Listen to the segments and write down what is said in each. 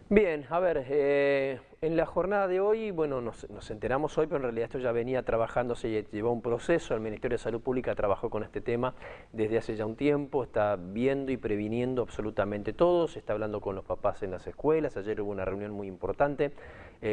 Bien, a ver, en la jornada de hoy, bueno, nos enteramos hoy, pero en realidad esto ya venía trabajándose y llevó un proceso. El Ministerio de Salud Pública trabajó con este tema desde hace ya un tiempo, está viendo y previniendo absolutamente todo, se está hablando con los papás en las escuelas, ayer hubo una reunión muy importante.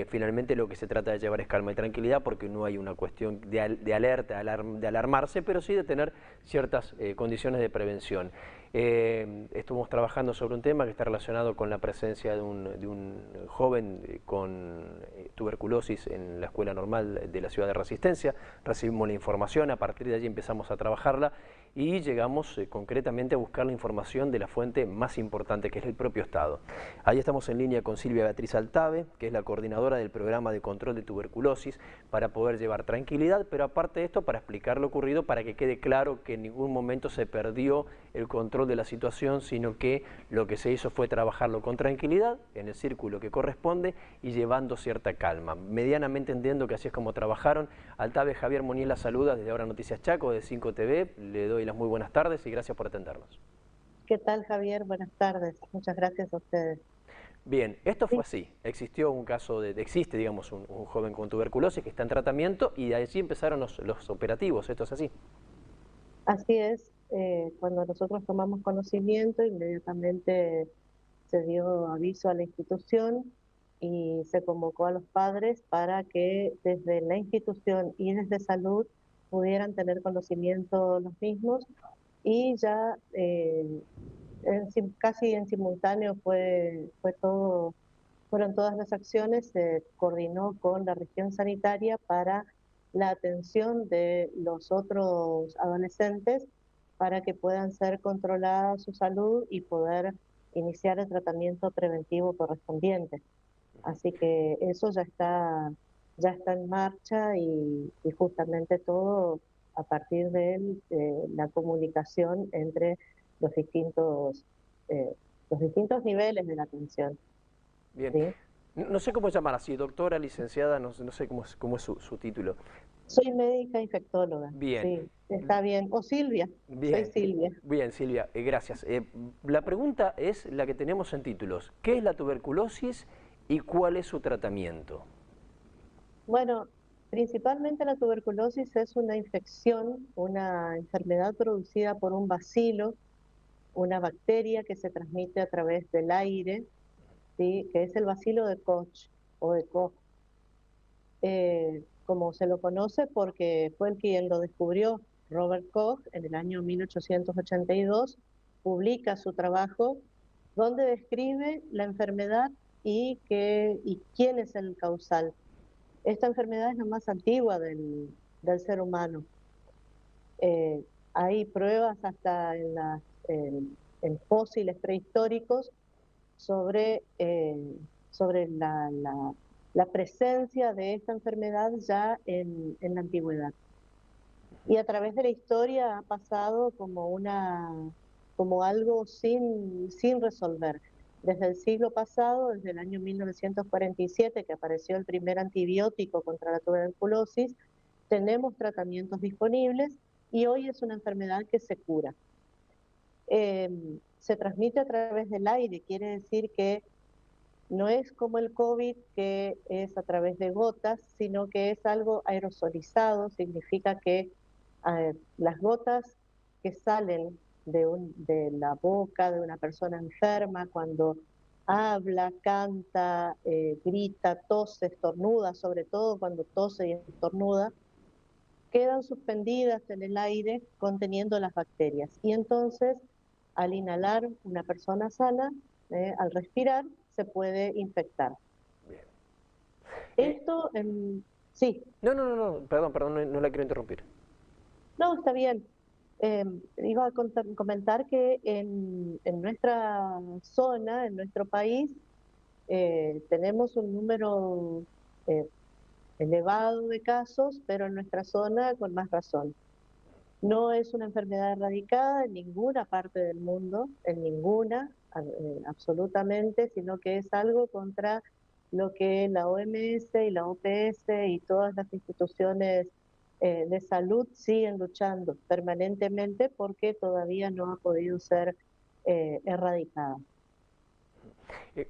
Finalmente lo que se trata de llevar es calma y tranquilidad porque no hay una cuestión de alerta, de alarmarse, pero sí de tener ciertas condiciones de prevención. Estuvimos trabajando sobre un tema que está relacionado con la presencia de un joven con tuberculosis en la escuela normal de la ciudad de Resistencia. Recibimos la información, a partir de allí empezamos a trabajarla y llegamos concretamente a buscar la información de la fuente más importante, que es el propio Estado. Ahí estamos en línea con Silvia Beatriz Altave, que es la coordinadora del programa de control de tuberculosis, para poder llevar tranquilidad, pero aparte de esto, para explicar lo ocurrido, para que quede claro que en ningún momento se perdió el control de la situación, sino que lo que se hizo fue trabajarlo con tranquilidad, en el círculo que corresponde y llevando cierta calma. Medianamente entiendo que así es como trabajaron. Altave, Javier Moniel la saluda desde Ahora Noticias Chaco, de 5TV. Le doy las muy buenas tardes y gracias por atendernos. ¿Qué tal, Javier? Buenas tardes. Muchas gracias a ustedes. Bien, esto fue Sí, así. Existió un caso existe, digamos, un joven con tuberculosis que está en tratamiento y de allí empezaron los operativos. ¿Esto es así? así es. Cuando nosotros tomamos conocimiento, inmediatamente se dio aviso a la institución y se convocó a los padres para que desde la institución y desde salud pudieran tener conocimiento los mismos y ya casi en simultáneo fueron todas las acciones, se coordinó con la región sanitaria para la atención de los otros adolescentes para que puedan ser controlada su salud y poder iniciar el tratamiento preventivo correspondiente. Así que eso ya está en marcha y justamente todo a partir de la comunicación entre los distintos, eh, los distintos niveles de la atención. Bien. ¿Sí? No sé cómo llamar así, doctora, licenciada, no sé cómo es su título. Soy médica infectóloga, Bien, sí, está bien. O Silvia, soy bien, Silvia. bien, Silvia, gracias. La pregunta es la que tenemos en títulos. ¿Qué es la tuberculosis y cuál es su tratamiento? Bueno, principalmente la tuberculosis es una infección, una enfermedad producida por un bacilo, una bacteria que se transmite a través del aire, ¿sí? Que es el bacilo de Koch o de Koch, como se lo conoce porque fue el quien lo descubrió. Robert Koch en el año 1882 publica su trabajo donde describe la enfermedad y quién es el causal. Esta enfermedad es la más antigua del ser humano. Eh, Hay pruebas hasta en fósiles prehistóricos sobre, sobre la presencia de esta enfermedad ya en la antigüedad. Y a través de la historia ha pasado como algo sin resolver. Desde el siglo pasado, desde el año 1947, que apareció el primer antibiótico contra la tuberculosis, tenemos tratamientos disponibles y hoy es una enfermedad que se cura. Se transmite a través del aire, quiere decir que no es como el COVID, que es a través de gotas, sino que es algo aerosolizado, significa que las gotas que salen de la boca de una persona enferma cuando habla, canta, grita, tose, estornuda, sobre todo cuando tose y estornuda, quedan suspendidas en el aire conteniendo las bacterias. Y entonces, al inhalar una persona sana, al respirar, se puede infectar. Bien. Eh, Esto, sí, no, perdón, no la quiero interrumpir. no, está bien. Iba a comentar que en nuestra zona, en nuestro país, tenemos un número eh, elevado de casos, pero en nuestra zona con más razón. No es una enfermedad erradicada en ninguna parte del mundo, en ninguna, absolutamente, sino que es algo contra lo que la OMS y la OPS y todas las instituciones de salud siguen luchando permanentemente porque todavía no ha podido ser erradicada. Eh,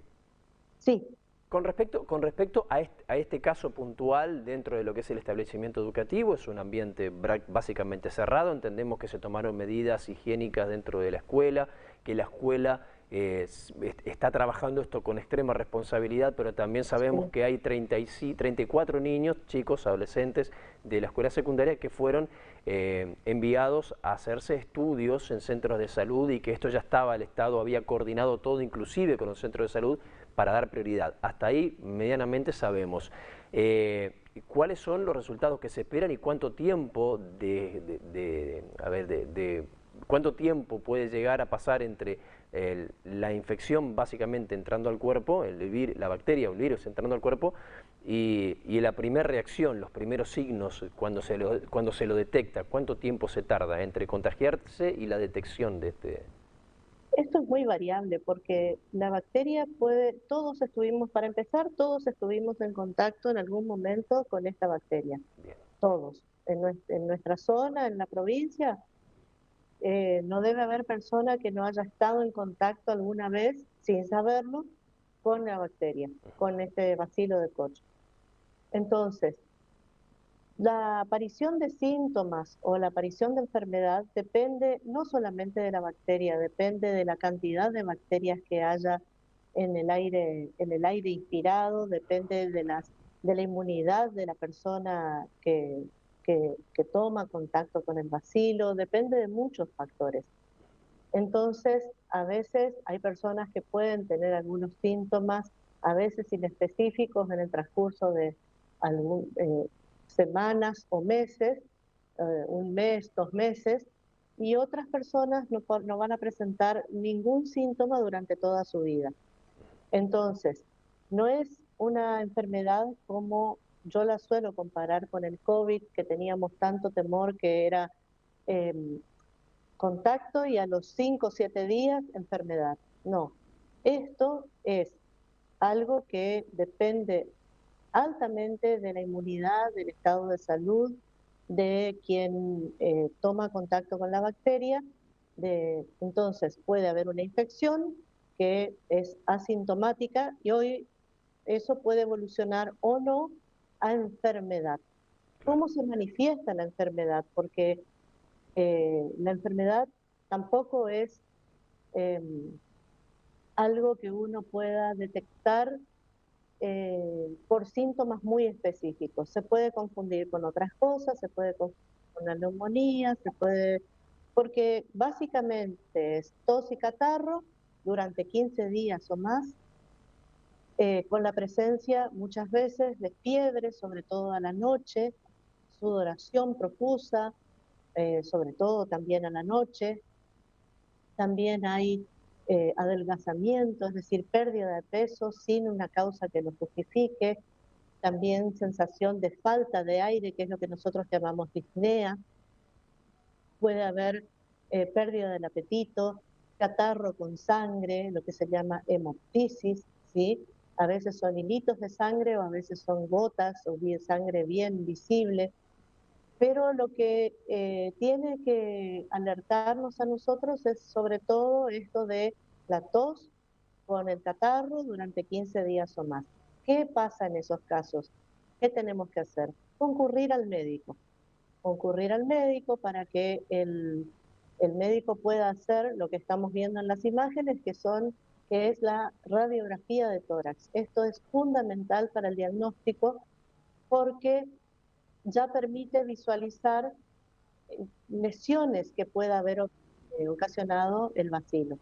Sí, Con respecto a este caso puntual dentro de lo que es el establecimiento educativo, es un ambiente básicamente cerrado, entendemos que se tomaron medidas higiénicas dentro de la escuela, que la escuela está trabajando esto con extrema responsabilidad, pero también sabemos sí. que hay 34 niños, chicos, adolescentes de la escuela secundaria que fueron enviados a hacerse estudios en centros de salud y que esto ya estaba, el Estado había coordinado todo, inclusive con los centros de salud, para dar prioridad. Hasta ahí medianamente sabemos. ¿Cuáles son los resultados que se esperan y cuánto tiempo cuánto tiempo puede llegar a pasar entre la infección básicamente entrando al cuerpo, la bacteria o el virus entrando al cuerpo, y la primera reacción, los primeros signos cuando se lo detecta? ¿Cuánto tiempo se tarda entre contagiarse y la detección de este? Esto es muy variable porque la bacteria para empezar, todos estuvimos en contacto en algún momento con esta bacteria, Bien. todos. En nuestra zona, en la provincia, no debe haber persona que no haya estado en contacto alguna vez, sin saberlo, con la bacteria, con este bacilo de Koch. Entonces, la aparición de síntomas o la aparición de enfermedad depende no solamente de la bacteria, depende de la cantidad de bacterias que haya en el aire inspirado, depende de la inmunidad de la persona que toma contacto con el bacilo, depende de muchos factores. Entonces, a veces hay personas que pueden tener algunos síntomas, a veces inespecíficos en el transcurso de semanas o meses, un mes, 2 meses, y otras personas no van a presentar ningún síntoma durante toda su vida. Entonces, no es una enfermedad como yo la suelo comparar con el COVID, que teníamos tanto temor que era em, contacto y a los 5 o 7 días enfermedad. No, esto es algo que depende altamente de la inmunidad, del estado de salud, de quien toma contacto con la bacteria. Entonces puede haber una infección que es asintomática y hoy eso puede evolucionar o no a enfermedad. ¿Cómo se manifiesta la enfermedad? Porque la enfermedad tampoco es eh, algo que uno pueda detectar por síntomas muy específicos. Se puede confundir con otras cosas, se puede confundir con la neumonía, porque básicamente es tos y catarro durante 15 días o más, con la presencia muchas veces de fiebre, sobre todo a la noche, sudoración profusa, sobre todo también a la noche. También hay adelgazamiento, es decir, pérdida de peso sin una causa que lo justifique. También sensación de falta de aire, que es lo que nosotros llamamos disnea. Puede haber pérdida del apetito, catarro con sangre, lo que se llama hemoptisis, ¿sí? A veces son hilitos de sangre o a veces son gotas o bien sangre bien visible. Pero lo que tiene que alertarnos a nosotros es sobre todo esto de la tos con el catarro durante 15 días o más. ¿Qué pasa en esos casos? ¿Qué tenemos que hacer? Concurrir al médico. Concurrir al médico para que el médico pueda hacer lo que estamos viendo en las imágenes, que es la radiografía de tórax. Esto es fundamental para el diagnóstico porque ya permite visualizar lesiones que pueda haber ocasionado el bacilo.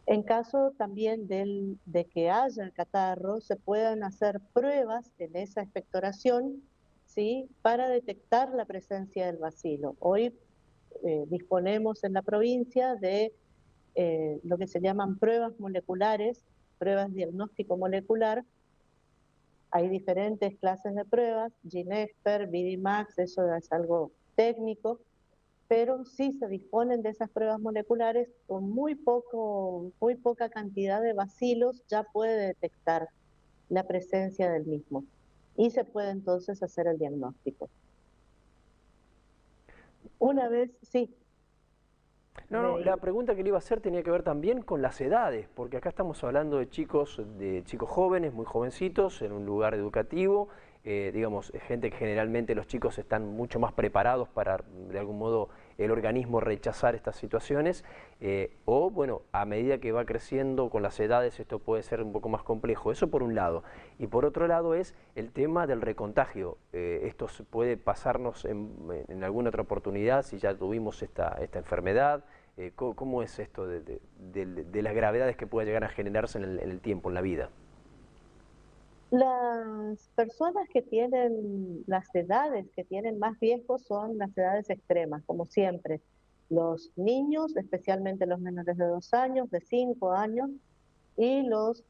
En caso también de que haya catarro, se puedan hacer pruebas en esa expectoración, ¿sí?, para detectar la presencia del bacilo. Hoy disponemos en la provincia de lo que se llaman pruebas moleculares, pruebas diagnóstico molecular. Hay diferentes clases de pruebas, GeneXpert, BD-Max, eso es algo técnico, pero sí se disponen de esas pruebas moleculares con muy poca cantidad de bacilos, ya puede detectar la presencia del mismo y se puede entonces hacer el diagnóstico. Una vez, sí. No, no, la pregunta que le iba a hacer tenía que ver también con las edades, porque acá estamos hablando de chicos jóvenes, muy jovencitos, en un lugar educativo, digamos, gente que generalmente los chicos están mucho más preparados para, de algún modo, el organismo rechazar estas situaciones, o bueno, a medida que va creciendo con las edades esto puede ser un poco más complejo, eso por un lado. Y por otro lado es el tema del recontagio, esto puede pasarnos en alguna otra oportunidad si ya tuvimos esta enfermedad. ¿Cómo es esto de las gravedades que puede llegar a generarse en el tiempo, en la vida? Las personas que tienen las edades que tienen más riesgo son las edades extremas, como siempre. Los niños, especialmente los menores de 2 años, de 5 años, y los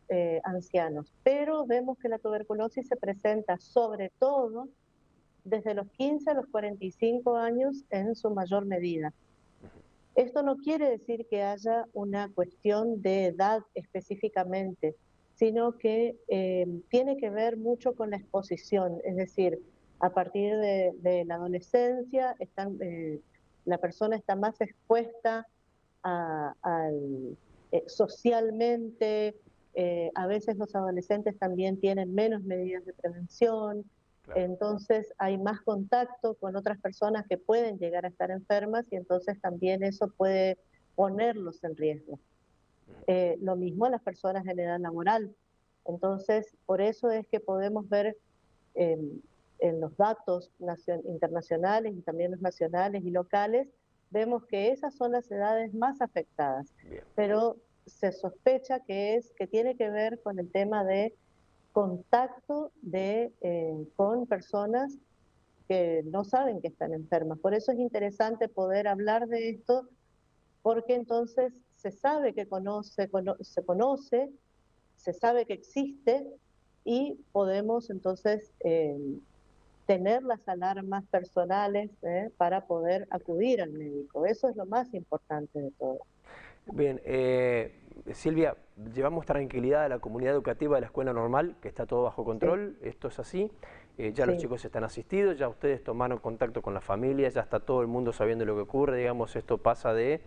ancianos. Pero vemos que la tuberculosis se presenta sobre todo desde los 15 a los 45 años en su mayor medida. Esto no quiere decir que haya una cuestión de edad específicamente, sino que tiene que ver mucho con la exposición, es decir, a partir de la adolescencia la persona está más expuesta socialmente, a veces los adolescentes también tienen menos medidas de prevención, Claro. entonces hay más contacto con otras personas que pueden llegar a estar enfermas y entonces también eso puede ponerlos en riesgo. Lo mismo a las personas en edad laboral. Entonces, por eso es que podemos ver eh, en los datos internacionales y también los nacionales y locales, vemos que esas son las edades más afectadas. Bien. Pero se sospecha que tiene que ver con el tema de contacto con personas que no saben que están enfermas. Por eso es interesante poder hablar de esto, porque entonces se sabe que se conoce, se sabe que existe y podemos entonces tener las alarmas personales para poder acudir al médico. Eso es lo más importante de todo. Bien, Silvia, llevamos tranquilidad a la comunidad educativa de la escuela normal, que está todo bajo Sí, control, esto es así, ya los sí. chicos están asistidos, ya ustedes tomaron contacto con la familia, ya está todo el mundo sabiendo lo que ocurre, digamos, esto pasa de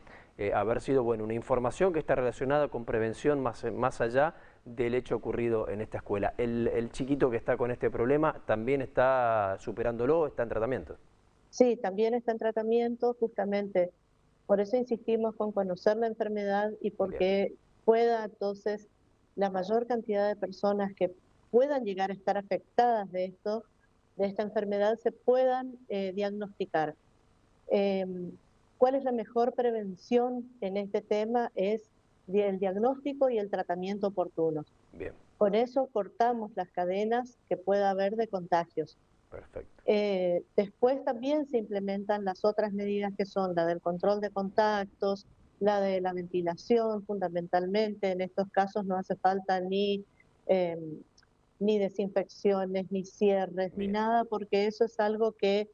haber sido, bueno, una información que está relacionada con prevención más allá del hecho ocurrido en esta escuela. El chiquito que está con este problema también está superándolo, está en tratamiento. Sí, también está en tratamiento, justamente por eso insistimos con conocer la enfermedad y Bien, porque pueda entonces la mayor cantidad de personas que puedan llegar a estar afectadas de esta enfermedad, se puedan diagnosticar. Em, ¿Cuál es la mejor prevención en este tema? Es el diagnóstico y el tratamiento oportuno. bien, Con eso cortamos las cadenas que pueda haber de contagios. perfecto. Después también se implementan las otras medidas que son la del control de contactos, la de la ventilación fundamentalmente. En estos casos no hace falta eh, ni desinfecciones, ni cierres, ni Bien, nada, porque eso es algo que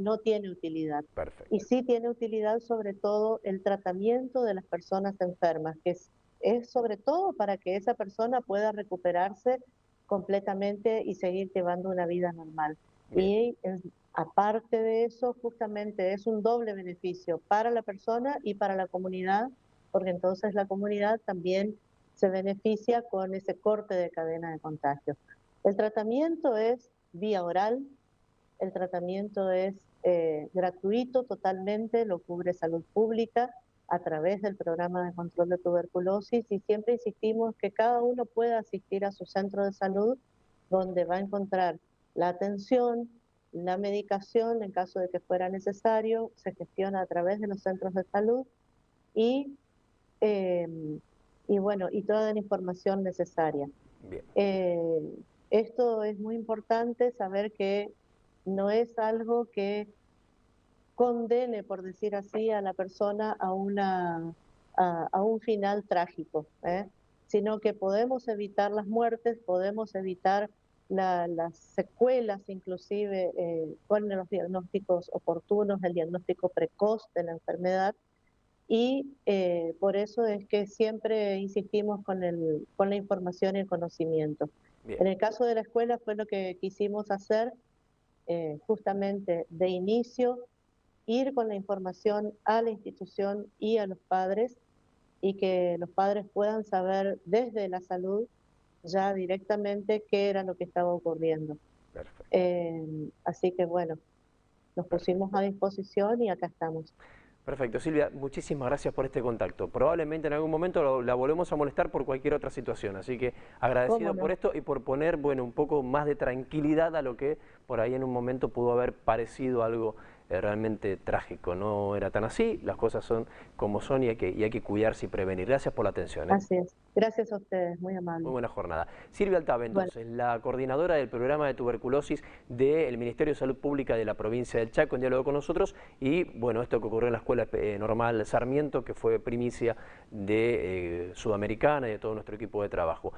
no tiene utilidad. Y perfecto. sí tiene utilidad sobre todo el tratamiento de las personas enfermas, que es sobre todo para que esa persona pueda recuperarse completamente y seguir llevando una vida normal. Bien. Y aparte de eso, justamente es un doble beneficio para la persona y para la comunidad, porque entonces la comunidad también se beneficia con ese corte de cadena de contagio. El tratamiento es vía oral, el tratamiento es gratuito totalmente, lo cubre salud pública a través del programa de control de tuberculosis y siempre insistimos que cada uno pueda asistir a su centro de salud donde va a encontrar la atención, la medicación en caso de que fuera necesario, se gestiona a través de los centros de salud y, eh, y bueno, y toda la información necesaria. Bien, Eh, Esto es muy importante, saber que no es algo que condene, por decir así, a la persona a un final trágico, bien, sino que podemos evitar las muertes, podemos evitar las secuelas, inclusive con los diagnósticos oportunos, el diagnóstico precoz de la enfermedad, y por eso es que siempre insistimos con la información y el conocimiento. bien, En el caso de la escuela fue lo que quisimos hacer justamente de inicio ir con la información a la institución y a los padres, y que los padres puedan saber desde la salud ya directamente qué era lo que estaba ocurriendo. Perfecto, Así que bueno, nos pusimos a perfecto. disposición y acá estamos. Perfecto, Silvia, muchísimas gracias por este contacto. Probablemente en algún momento la volvemos a molestar por cualquier otra situación, así que ¿Cómo agradecido por no? esto y por poner, bueno, un poco más de tranquilidad a lo que por ahí en un momento pudo haber parecido algo realmente trágico. No era tan así, las cosas son como son y hay que cuidarse y prevenir. Gracias por la atención, ¿eh? Así es. Gracias a ustedes, muy Muy amables. buena jornada. Silvia Altave, Bueno, entonces, la coordinadora del programa de tuberculosis del Ministerio de Salud Pública de la provincia del Chaco, en diálogo con nosotros, y bueno, esto que ocurrió en la Escuela Normal Sarmiento, que fue primicia de Sudamericana y de todo nuestro equipo de trabajo.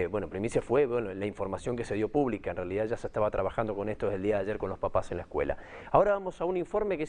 Bueno, primicia fue bueno, la información que se dio pública, en realidad ya se estaba trabajando con esto desde el día de ayer con los papás en la escuela. Ahora vamos a un informe que